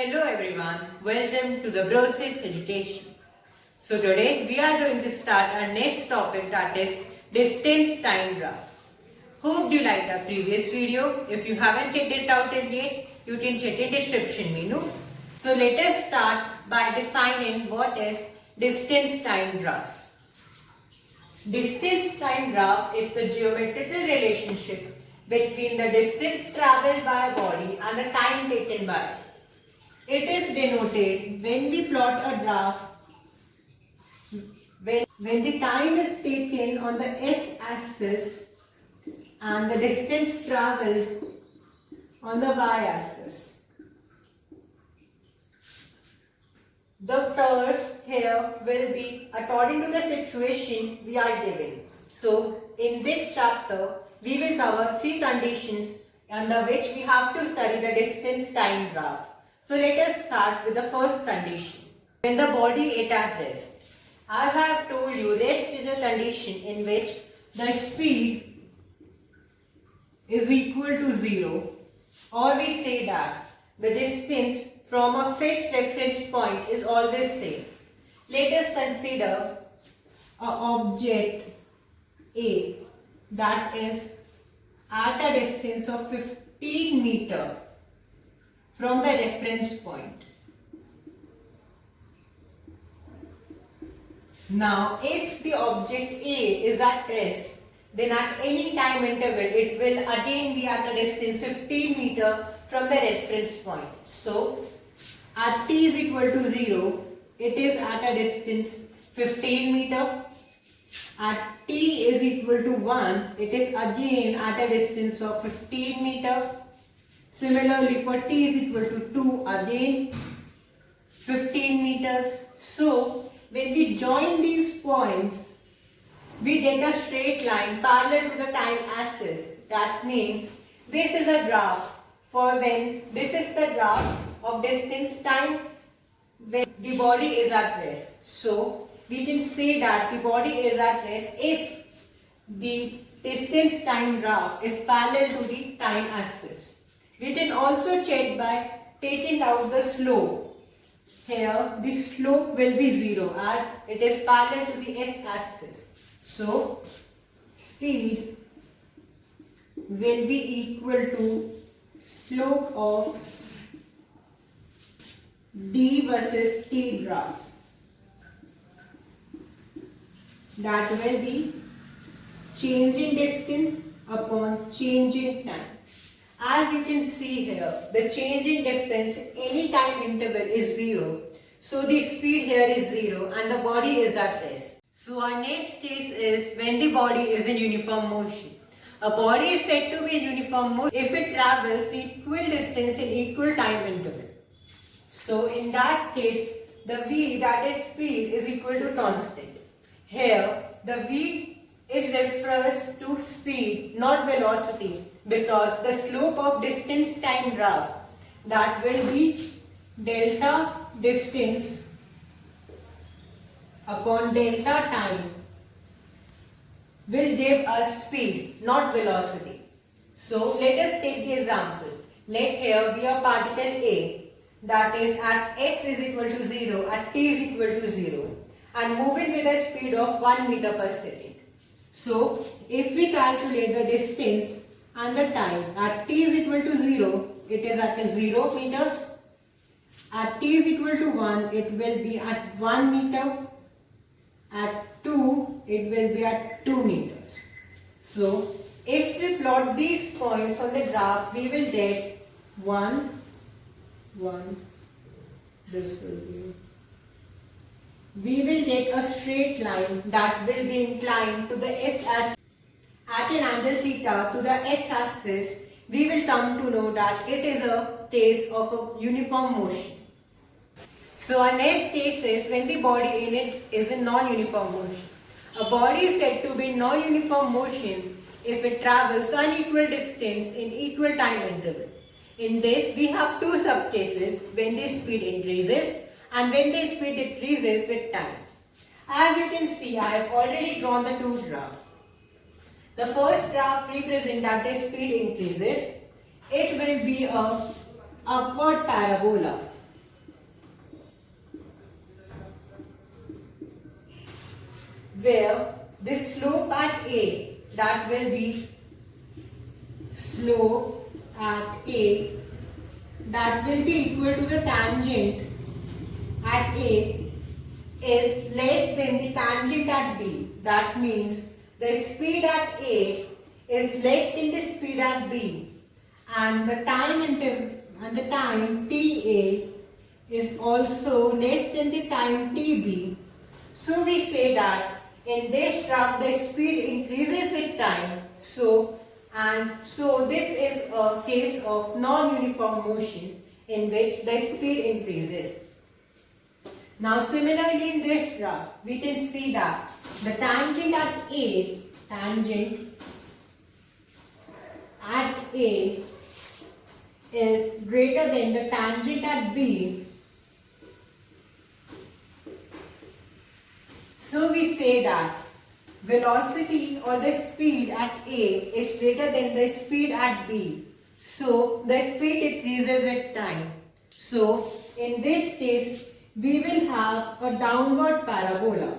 Hello everyone, welcome to the Process Education. So today we are going to start our next topic, that is distance time graph. Hope you liked our previous video. If you haven't checked it out yet, you can check in description menu. So let us start by defining what is distance time graph. Distance time graph is the geometrical relationship between the distance travelled by a body and the time taken by it. It is denoted when we plot a graph when the time is taken on the s-axis and the distance travelled on the y-axis. The curve here will be according to the situation we are given. So in this chapter we will cover three conditions under which we have to study the distance time graph. So let us start with the first condition. When the body is at rest. As I have told you, rest is a condition in which the speed is equal to 0, or we say that the distance from a fixed reference point is always same. Let us consider an object A that is at a distance of 15 meters from the reference point. Now, if the object A is at rest, then at any time interval it will again be at a distance 15 meters from the reference point. So, at t is equal to 0, it is at a distance 15 meters. At t is equal to 1, it is again at a distance of 15 meters. Similarly, for t is equal to 2, again 15 meters. So, when we join these points, we get a straight line parallel to the time axis. That means this is a graph this is the graph of distance time when the body is at rest. So, we can say that the body is at rest if the distance time graph is parallel to the time axis. We can also check by taking out the slope. Here the slope will be 0 as it is parallel to the s-axis. So speed will be equal to slope of d versus t graph. That will be change in distance upon change in time. As you can see here, the change in difference any time interval is 0. So the speed here is 0 and the body is at rest. So our next case is when the body is in uniform motion. A body is said to be in uniform motion if it travels equal distance in equal time interval. So in that case, the v, that is speed, is equal to constant. Here, the v refers to speed, not velocity, because the slope of distance time graph, that will be delta distance upon delta time, will give us speed, not velocity. So let us take the example. Let here be a particle A that is at s is equal to 0, at t is equal to 0, and moving with a speed of 1 meter per second. So, if we calculate the distance and the time at t is equal to 0, it is at 0 meters. At t is equal to 1, it will be at 1 meter. At 2, it will be at 2 meters. So, if we plot these points on the graph, we will get 1, this will be. We will get a straight line that will be inclined to the s-axis at an angle theta to the s-axis. We will come to know that it is a case of a uniform motion. So our next case is when the body in it is in non-uniform motion. A body is said to be in non-uniform motion if it travels unequal distance in equal time interval. In this, we have two subcases: when the speed increases and when the speed decreases with time. As you can see, I have already drawn the two graphs. The first graph represents that the speed increases. It will be a upward parabola. where the slope at A, that will be slope at A, that will be equal to the tangent at A is less than the tangent at B. That means the speed at A is less than the speed at B, and the time TA is also less than the time TB. So we say that in this graph the speed increases with time. So this is a case of non-uniform motion in which the speed increases. Now similarly in this graph we can see that the tangent at A is greater than the tangent at B. So we say that velocity or the speed at A is greater than the speed at B. So the speed decreases with time. So in this case we will have a downward parabola.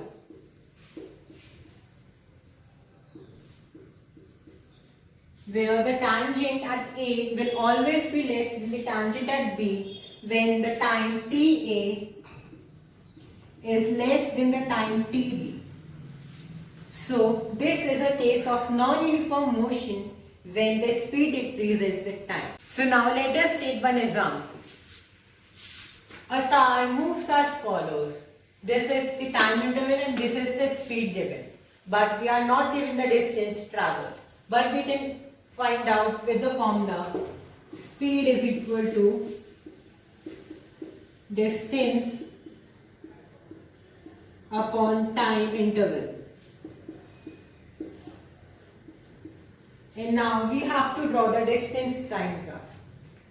Where the tangent at A will always be less than the tangent at B when the time TA is less than the time TB. So this is a case of non-uniform motion when the speed decreases with time. So now let us take one example. A car moves as follows. This is the time interval and this is the speed given. But we are not given the distance travelled. But we can find out with the formula. Speed is equal to distance upon time interval. And now we have to draw the distance time graph.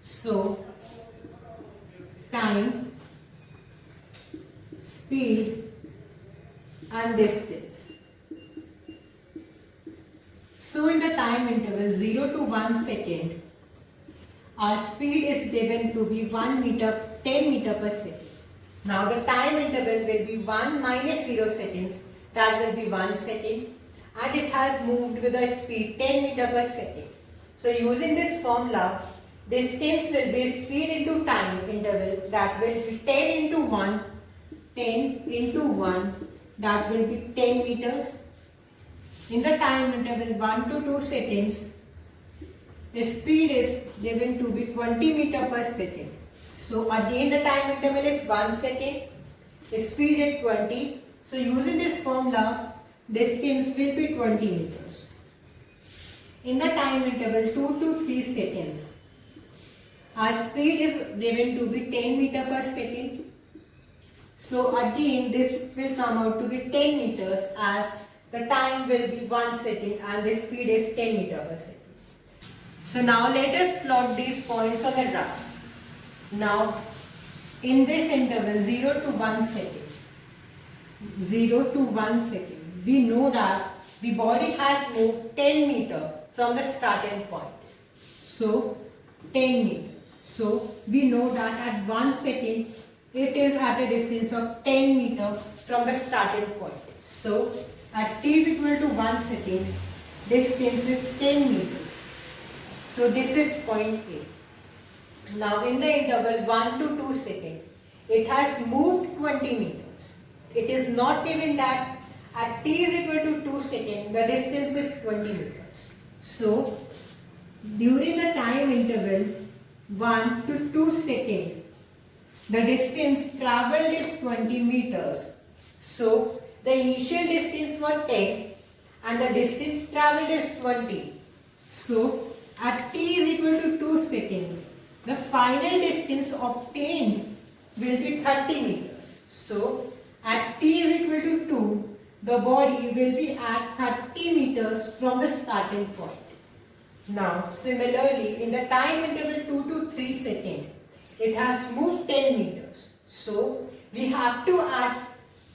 So time, speed and distance. So in the time interval 0 to 1 second, our speed is given to be 10 meter per second. Now the time interval will be 1 minus 0 seconds, that will be 1 second, and it has moved with a speed 10 meter per second. So using this formula, distance will be speed into time interval, that will be 10 into 1, that will be 10 meters. In the time interval 1 to 2 seconds, the speed is given to be 20 meter per second. So again the time interval is 1 second, the speed is 20. So using this formula, distance will be 20 meters. In the time interval 2 to 3 seconds, our speed is given to be 10 meter per second. So again this will come out to be 10 meters as the time will be 1 second and the speed is 10 meter per second. So now let us plot these points on the graph. Now in this interval 0 to 1 second, we know that the body has moved 10 meters from the starting point. So 10 meters. So we know that at 1 second it is at a distance of 10 meters from the starting point. So at t is equal to 1 second, distance is 10 meters. So this is point A. Now in the interval 1 to 2 seconds, it has moved 20 meters. It is not given that at t is equal to 2 seconds, the distance is 20 meters. So during the time interval 1 to 2 seconds, the distance travelled is 20 meters. So the initial distance was 10 and the distance travelled is 20. So at t is equal to 2 seconds, the final distance obtained will be 30 meters. So at t is equal to 2, the body will be at 30 meters from the starting point. Now similarly in the time interval 2 to 3 seconds, it has moved 10 meters. So we have to add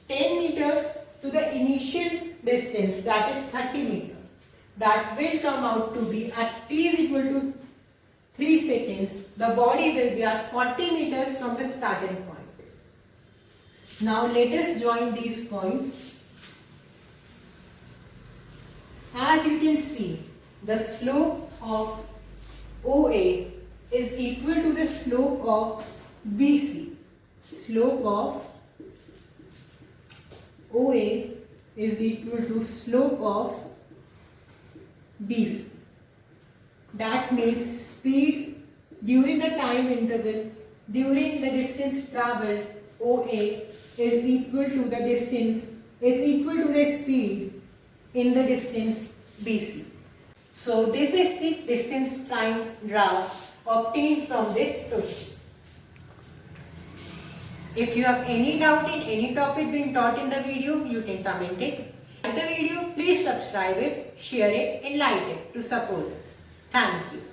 10 meters to the initial distance, that is 30 meters. That will come out to be at t is equal to 3 seconds, the body will be at 40 meters from the starting point. Now let us join these points. As you can see, the slope of OA is equal to the slope of BC. Slope of OA is equal to slope of BC. That means speed during the time interval, during the distance travelled, OA is equal to the distance, is equal to the speed in the distance BC. So this is the distance time graph obtained from this question. If you have any doubt in any topic being taught in the video, you can comment it. Like the video, please subscribe it, share it and like it to support us. Thank you.